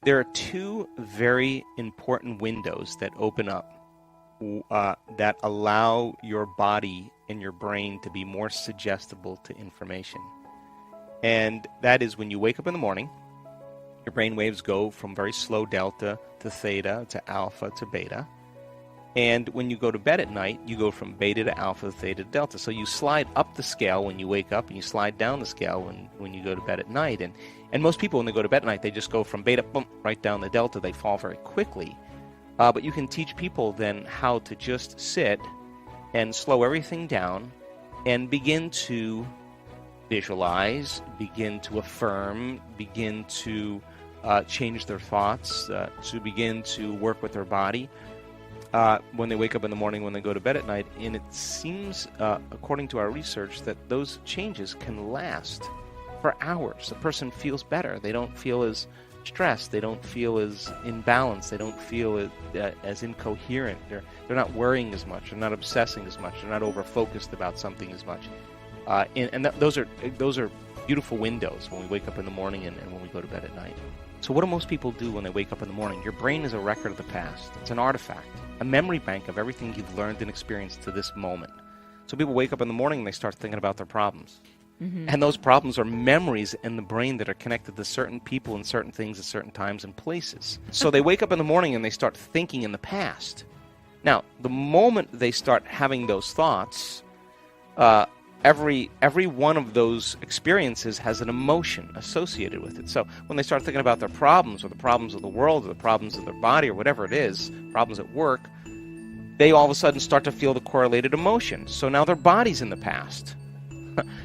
There are two very important windows that open up that allow your body and your brain to be more suggestible to information. And that is when you wake up in the morning, your brain waves go from very slow delta to theta to alpha to beta. And when you go to bed at night, you go from beta to alpha to theta to delta. So you slide up the scale when you wake up, and you slide down the scale when you go to bed at night. And most people, when they go to bed at night, they just go from beta, boom, right down the delta. They fall very quickly. But you can teach people then how to just sit and slow everything down and begin to visualize, begin to affirm, begin to change their thoughts, to begin to work with their body. When they wake up in the morning, when they go to bed at night. And it seems, according to our research, that those changes can last for hours. A person feels better. They don't feel as stressed. They don't feel as imbalanced. They don't feel as incoherent. They're not worrying as much. They're not obsessing as much. They're not over-focused about something as much. Those are beautiful windows when we wake up in the morning and when we go to bed at night. So what do most people do when they wake up in the morning? Your brain is a record of the past. It's an artifact, a memory bank of everything you've learned and experienced to this moment. So people wake up in the morning and they start thinking about their problems. Mm-hmm. And those problems are memories in the brain that are connected to certain people and certain things at certain times and places. So they wake up in the morning and they start thinking in the past. Now, the moment they start having those thoughts, every one of those experiences has an emotion associated with it. So when they start thinking about their problems or the problems of the world or the problems of their body or whatever it is, problems at work, they all of a sudden start to feel the correlated emotion. So now their body's in the past.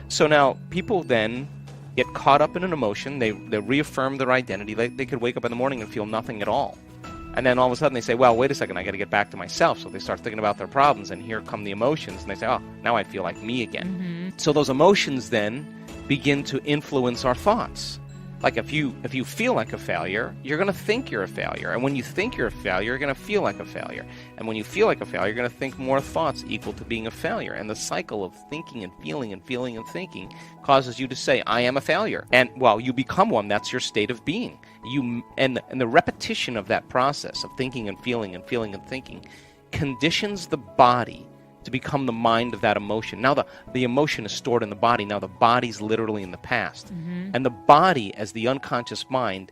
So now people then get caught up in an emotion. They reaffirm their identity. They could wake up in the morning and feel nothing at all. And then all of a sudden they say, well, wait a second, I got to get back to myself. So they start thinking about their problems, and here come the emotions. And they say, oh, now I feel like me again. Mm-hmm. So those emotions then begin to influence our thoughts. Like if you feel like a failure, you're going to think you're a failure. And when you think you're a failure, you're going to feel like a failure. And when you feel like a failure, you're going to think more thoughts equal to being a failure. And the cycle of thinking and feeling and feeling and thinking causes you to say, I am a failure. And, well, you become one. That's your state of being. And the repetition of that process of thinking and feeling and feeling and thinking conditions the body to become the mind of that emotion. Now the emotion is stored in the body. Now the body's literally in the past. Mm-hmm. And the body, as the unconscious mind,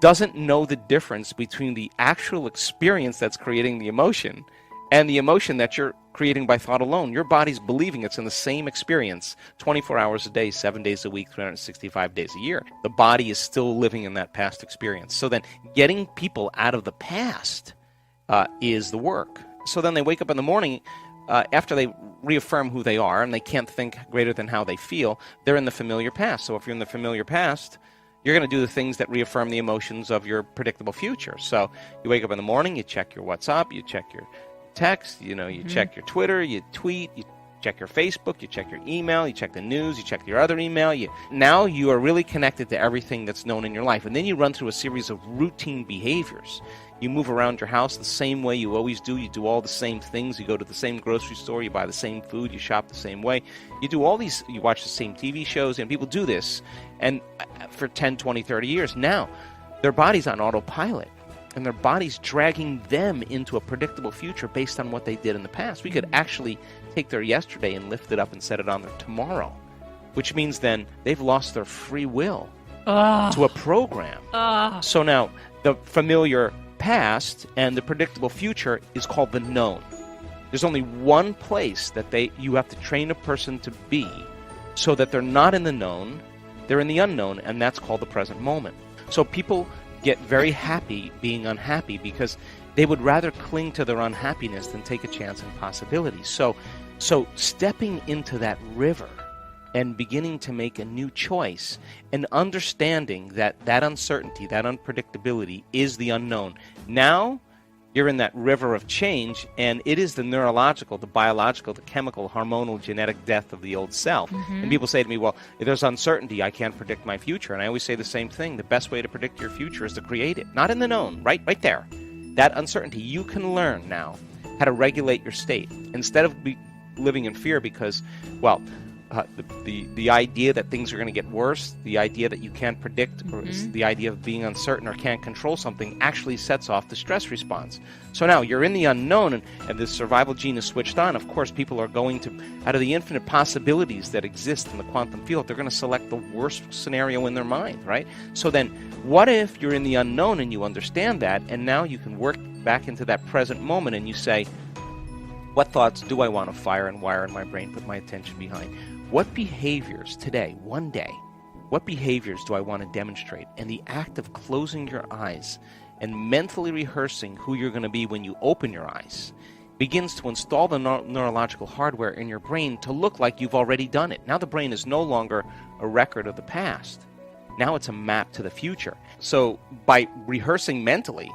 doesn't know the difference between the actual experience that's creating the emotion and the emotion that you're creating by thought alone. Your body's believing it's in the same experience 24 hours a day, 7 days a week, 365 days a year. The body is still living in that past experience. So then getting people out of the past is the work. So then they wake up in the morning after they reaffirm who they are and they can't think greater than how they feel, they're in the familiar past. So if you're in the familiar past, you're going to do the things that reaffirm the emotions of your predictable future. So you wake up in the morning, you check your WhatsApp, you check your text, you mm-hmm. check your Twitter, you tweet, you check your Facebook, you check your email, you check the news, you check your other email. Now you are really connected to everything that's known in your life. And then you run through a series of routine behaviors. You move around your house the same way you always do. You do all the same things. You go to the same grocery store. You buy the same food. You shop the same way. You do all these. You watch the same TV shows. And people do this and for 10, 20, 30 years. Now, their body's on autopilot. And their body's dragging them into a predictable future based on what they did in the past. We could actually take their yesterday and lift it up and set it on their tomorrow, which means then they've lost their free will to a program. So now the familiar past and the predictable future is called the known. There's only one place that you have to train a person to be so that they're not in the known, they're in the unknown, and that's called the present moment. So people get very happy being unhappy because they would rather cling to their unhappiness than take a chance in possibilities. So stepping into that river and beginning to make a new choice and understanding that uncertainty, that unpredictability is the unknown. Now you're in that river of change, and it is the neurological, the biological, the chemical, hormonal, genetic death of the old self. Mm-hmm. And people say to me, well, if there's uncertainty, I can't predict my future. And I always say the same thing. The best way to predict your future is to create it. Not in the known, right there. That uncertainty, you can learn now how to regulate your state. Instead of living in fear because, well, the idea that things are going to get worse, the idea that you can't predict, or the idea of being uncertain or can't control something actually sets off the stress response. So now you're in the unknown, and the survival gene is switched on. Of course, people are going to, out of the infinite possibilities that exist in the quantum field, they're going to select the worst scenario in their mind, right? So then, what if you're in the unknown and you understand that, and now you can work back into that present moment and you say, what thoughts do I want to fire and wire in my brain, put my attention behind? What behaviors today, one day, what behaviors do I want to demonstrate? And the act of closing your eyes and mentally rehearsing who you're going to be when you open your eyes begins to install the neurological hardware in your brain to look like you've already done it. Now the brain is no longer a record of the past. Now it's a map to the future. So by rehearsing mentally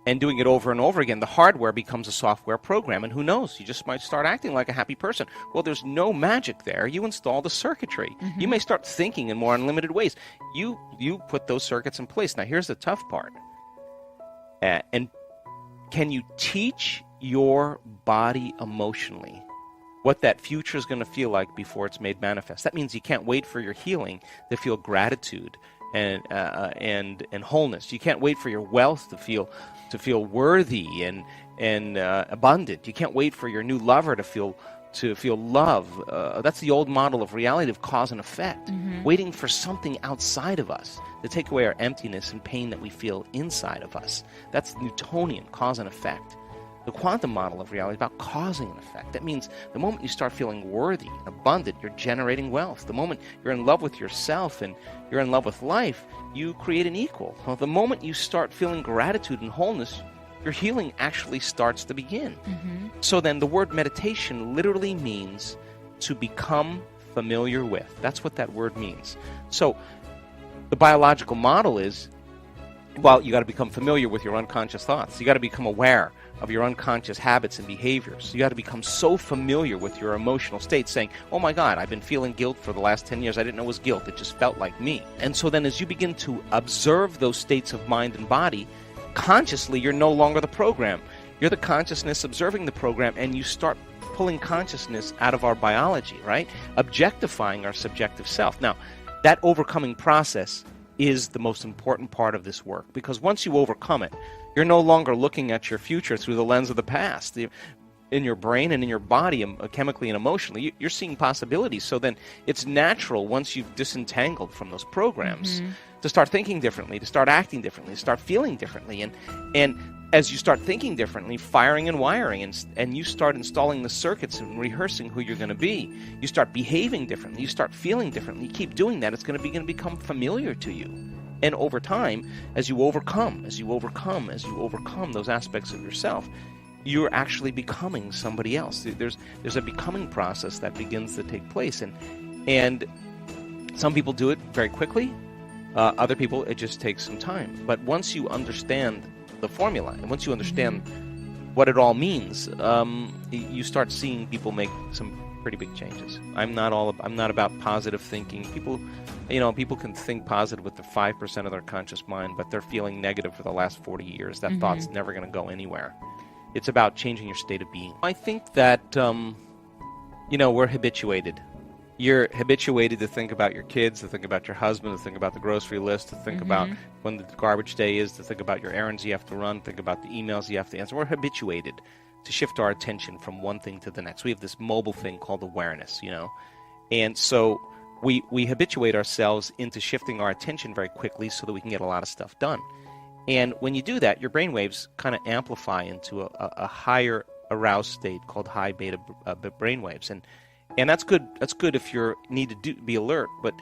and doing it over and over again, the hardware becomes a software program, and who knows, you just might start acting like a happy person. Well, there's no magic there. You install the circuitry. You may start thinking in more unlimited ways. You put those circuits in place. Now, here's the tough part. And can you teach your body emotionally what that future is going to feel like before it's made manifest? That means you can't wait for your healing to feel gratitude and wholeness. You can't wait for your wealth to feel worthy and abundant. You can't wait for your new lover to feel love. That's the old model of reality of cause and effect. Waiting for something outside of us to take away our emptiness and pain that we feel inside of us. That's Newtonian cause and effect. The quantum model of reality is about causing an effect. That means the moment you start feeling worthy and abundant, you're generating wealth. The moment you're in love with yourself and you're in love with life, you create an equal. Well, the moment you start feeling gratitude and wholeness, your healing actually starts to begin. So then the word meditation literally means to become familiar with. That's what that word means. So the biological model is, well, you got to become familiar with your unconscious thoughts. You got to become aware of your unconscious habits and behaviors. You got to become so familiar with your emotional state, saying, oh my God, I've been feeling guilt for the last 10 years. I didn't know it was guilt. It just felt like me. And so then as you begin to observe those states of mind and body, consciously, you're no longer the program. You're the consciousness observing the program, and you start pulling consciousness out of our biology, right? Objectifying our subjective self. Now, that overcoming process is the most important part of this work, because once you overcome it, you're no longer looking at your future through the lens of the past. In your brain and in your body, chemically and emotionally, you're seeing possibilities. So then it's natural, once you've disentangled from those programs, to start thinking differently, to start acting differently, to start feeling differently. And as you start thinking differently, firing and wiring, and you start installing the circuits and rehearsing who you're going to be, you start behaving differently, you start feeling differently. You keep doing that, it's going to become familiar to you. And over time, as you overcome those aspects of yourself, you're actually becoming somebody else. There's a becoming process that begins to take place, and some people do it very quickly. Other people, it just takes some time. But once you understand the formula, and once you understand what it all means, you start seeing people make some pretty big changes. I'm not about positive thinking. People can think positive with the 5% of their conscious mind, but they're feeling negative for the last 40 years. That thought's never going to go anywhere. It's about changing your state of being. I think that, we're habituated. You're habituated to think about your kids, to think about your husband, to think about the grocery list, to think about when the garbage day is, to think about your errands you have to run, think about the emails you have to answer. We're habituated to shift our attention from one thing to the next. We have this mobile thing called awareness, And so we habituate ourselves into shifting our attention very quickly so that we can get a lot of stuff done. And when you do that, your brainwaves kind of amplify into a higher aroused state called high beta brainwaves. And that's good. That's good if you need to be alert. But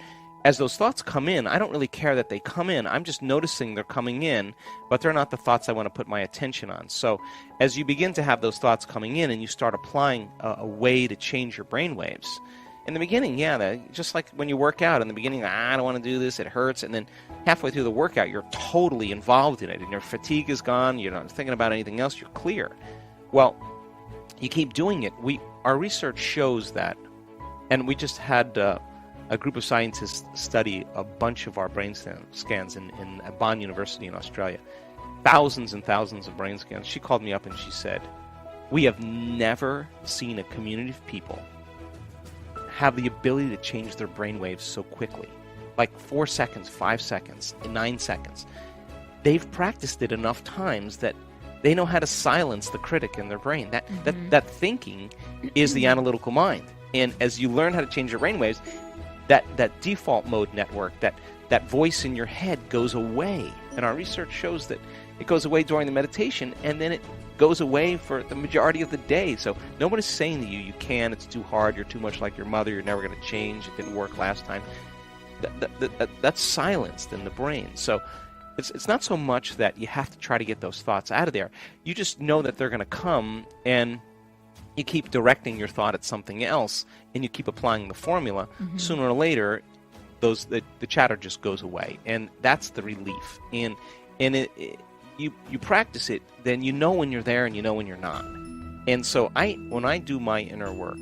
as those thoughts come in, I don't really care that they come in. I'm just noticing they're coming in, but they're not the thoughts I want to put my attention on. So as you begin to have those thoughts coming in and you start applying a way to change your brainwaves, in the beginning, just like when you work out, in the beginning, I don't want to do this, it hurts, and then halfway through the workout, you're totally involved in it, and your fatigue is gone, you're not thinking about anything else, you're clear. Well, you keep doing it. Our research shows that, and we just had a group of scientists study a bunch of our brain scans in Bonn University in Australia. Thousands and thousands of brain scans. She called me up and she said, we have never seen a community of people have the ability to change their brainwaves so quickly, like 4 seconds, 5 seconds, 9 seconds. They've practiced it enough times that they know how to silence the critic in their brain. That thinking is the analytical mind. And as you learn how to change your brainwaves, that default mode network, that voice in your head goes away. And our research shows that it goes away during the meditation, and then it goes away for the majority of the day. So nobody's saying to you, you can, it's too hard, you're too much like your mother, you're never going to change, it didn't work last time. That's silenced in the brain. So it's not so much that you have to try to get those thoughts out of there. You just know that they're going to come, and you keep directing your thought at something else, and you keep applying the formula. Sooner or later, the chatter just goes away, and that's the relief. And you practice it, then you know when you're there and you know when you're not. And so when I do my inner work,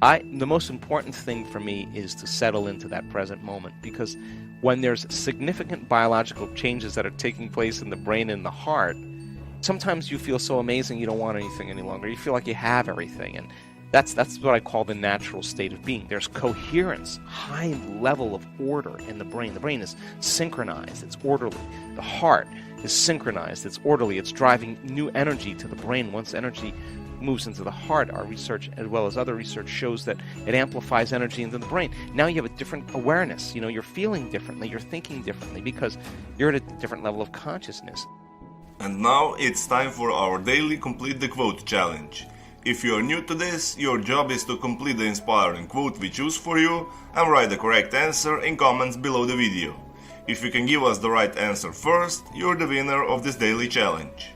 the most important thing for me is to settle into that present moment, because when there's significant biological changes that are taking place in the brain and the heart, sometimes you feel so amazing you don't want anything any longer. You feel like you have everything, and that's what I call the natural state of being. There's coherence, high level of order in the brain. The brain is synchronized, it's orderly. The heart is synchronized, it's orderly, it's driving new energy to the brain. Once energy moves into the heart, our research as well as other research shows that it amplifies energy into the brain. Now you have a different awareness. You're feeling differently, you're thinking differently, because you're at a different level of consciousness. And now it's time for our daily Complete the Quote challenge. If you are new to this, your job is to complete the inspiring quote we choose for you and write the correct answer in comments below the video. If you can give us the right answer first, you're the winner of this daily challenge.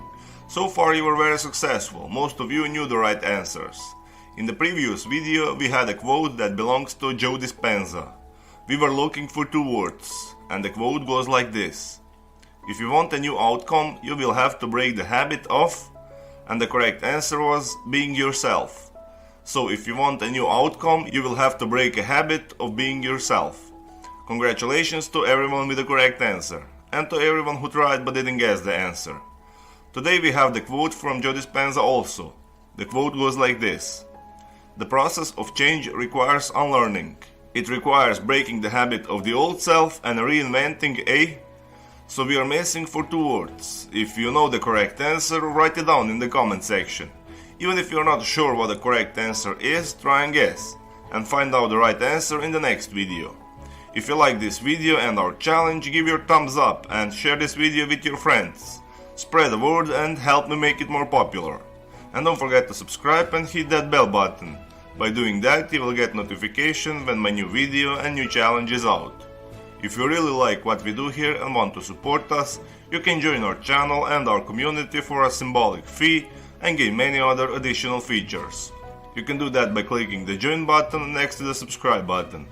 So far you were very successful, most of you knew the right answers. In the previous video we had a quote that belongs to Joe Dispenza. We were looking for 2 words, and the quote goes like this: if you want a new outcome, you will have to break the habit of, and the correct answer was being yourself. So if you want a new outcome, you will have to break a habit of being yourself. Congratulations to everyone with the correct answer, and to everyone who tried but didn't guess the answer. Today we have the quote from Joe Dispenza also. The quote goes like this: the process of change requires unlearning. It requires breaking the habit of the old self and reinventing a... So we are missing for 2 words. If you know the correct answer, write it down in the comment section. Even if you're not sure what the correct answer is, try and guess, and find out the right answer in the next video. If you like this video and our challenge, give your thumbs up and share this video with your friends. Spread the word and help me make it more popular. And don't forget to subscribe and hit that bell button. By doing that, you will get notification when my new video and new challenge is out. If you really like what we do here and want to support us, you can join our channel and our community for a symbolic fee and gain many other additional features. You can do that by clicking the join button next to the subscribe button,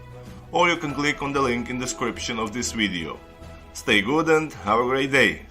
or you can click on the link in the description of this video. Stay good and have a great day!